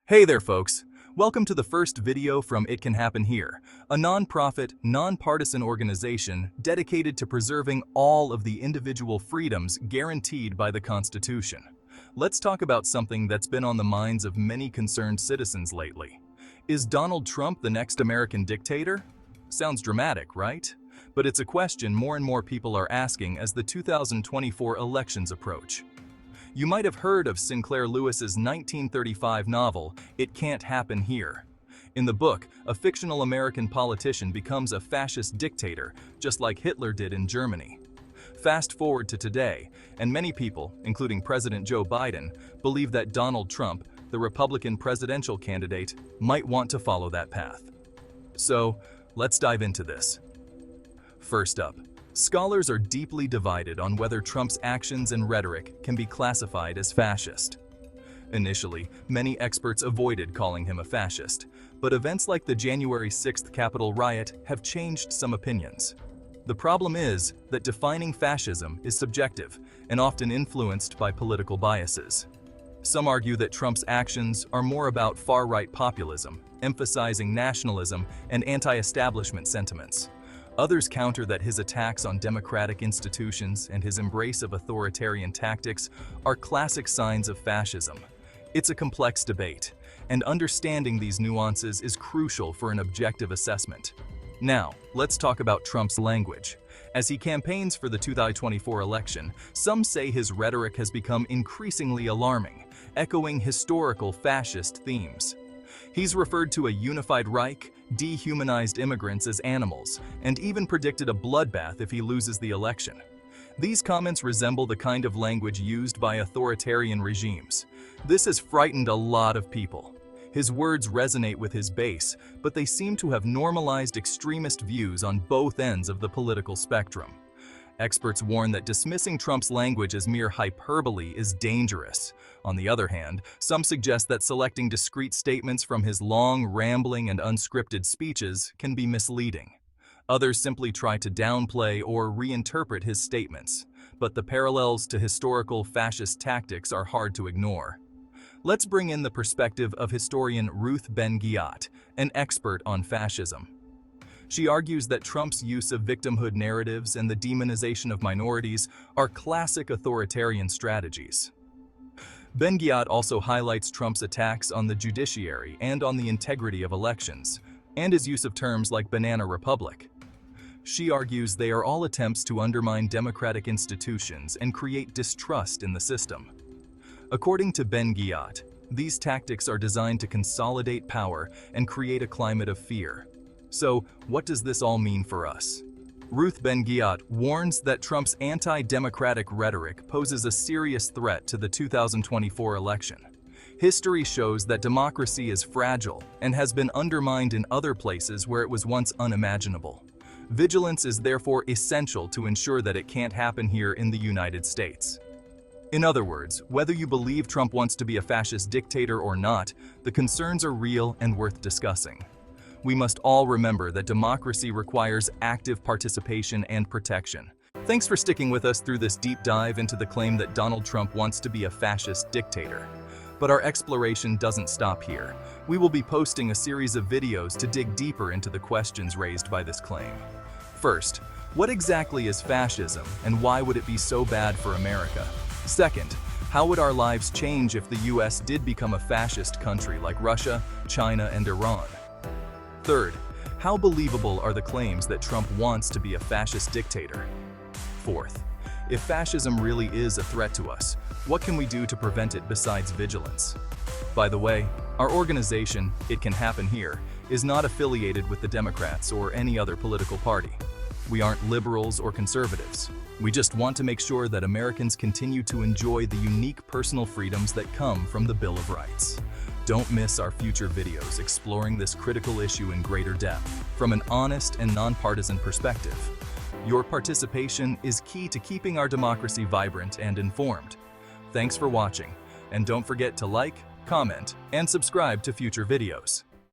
Hey there, folks. Welcome to the first video from It Can Happen Here, a non-profit, non-partisan organization dedicated to preserving all of the individual freedoms guaranteed by the Constitution. Let's talk about something that's been on the minds of many concerned citizens lately. Is Donald Trump the next American dictator? Sounds dramatic, right? But it's a question more and more people are asking as the 2024 elections approach. You might have heard of Sinclair Lewis's 1935 novel, It Can't Happen Here. In the book, a fictional American politician becomes a fascist dictator, just like Hitler did in Germany. Fast forward to today, and many people, including President Joe Biden, believe that Donald Trump, the Republican presidential candidate, might want to follow that path. So, let's dive into this. First up, scholars are deeply divided on whether Trump's actions and rhetoric can be classified as fascist. Initially, many experts avoided calling him a fascist, but events like the January 6th Capitol riot have changed some opinions. The problem is that defining fascism is subjective and often influenced by political biases. Some argue that Trump's actions are more about far-right populism, emphasizing nationalism and anti-establishment sentiments. Others counter that his attacks on democratic institutions and his embrace of authoritarian tactics are classic signs of fascism. It's a complex debate, and understanding these nuances is crucial for an objective assessment. Now, let's talk about Trump's language. As he campaigns for the 2024 election, some say his rhetoric has become increasingly alarming, echoing historical fascist themes. He's referred to a unified Reich, dehumanized immigrants as animals, and even predicted a bloodbath if he loses the election. These comments resemble the kind of language used by authoritarian regimes. This has frightened a lot of people. His words resonate with his base, but they seem to have normalized extremist views on both ends of the political spectrum. Experts warn that dismissing Trump's language as mere hyperbole is dangerous. On the other hand, some suggest that selecting discrete statements from his long, rambling, and unscripted speeches can be misleading. Others simply try to downplay or reinterpret his statements, but the parallels to historical fascist tactics are hard to ignore. Let's bring in the perspective of historian Ruth Ben-Ghiat, an expert on fascism. She argues that Trump's use of victimhood narratives and the demonization of minorities are classic authoritarian strategies. Ben-Ghiat also highlights Trump's attacks on the judiciary and on the integrity of elections, and his use of terms like banana republic. She argues they are all attempts to undermine democratic institutions and create distrust in the system. According to Ben-Ghiat, these tactics are designed to consolidate power and create a climate of fear. So, what does this all mean for us? Ruth Ben-Ghiat warns that Trump's anti-democratic rhetoric poses a serious threat to the 2024 election. History shows that democracy is fragile and has been undermined in other places where it was once unimaginable. Vigilance is therefore essential to ensure that it can't happen here in the United States. In other words, whether you believe Trump wants to be a fascist dictator or not, the concerns are real and worth discussing. We must all remember that democracy requires active participation and protection. Thanks for sticking with us through this deep dive into the claim that Donald Trump wants to be a fascist dictator. But our exploration doesn't stop here. We will be posting a series of videos to dig deeper into the questions raised by this claim. First, what exactly is fascism and why would it be so bad for America? Second, how would our lives change if the US did become a fascist country like Russia, China, and Iran? Third, how believable are the claims that Trump wants to be a fascist dictator? Fourth, if fascism really is a threat to us, what can we do to prevent it besides vigilance? By the way, our organization, It Can Happen Here, is not affiliated with the Democrats or any other political party. We aren't liberals or conservatives. We just want to make sure that Americans continue to enjoy the unique personal freedoms that come from the Bill of Rights. Don't miss our future videos exploring this critical issue in greater depth from an honest and nonpartisan perspective. Your participation is key to keeping our democracy vibrant and informed. Thanks for watching, and don't forget to like, comment, and subscribe to future videos.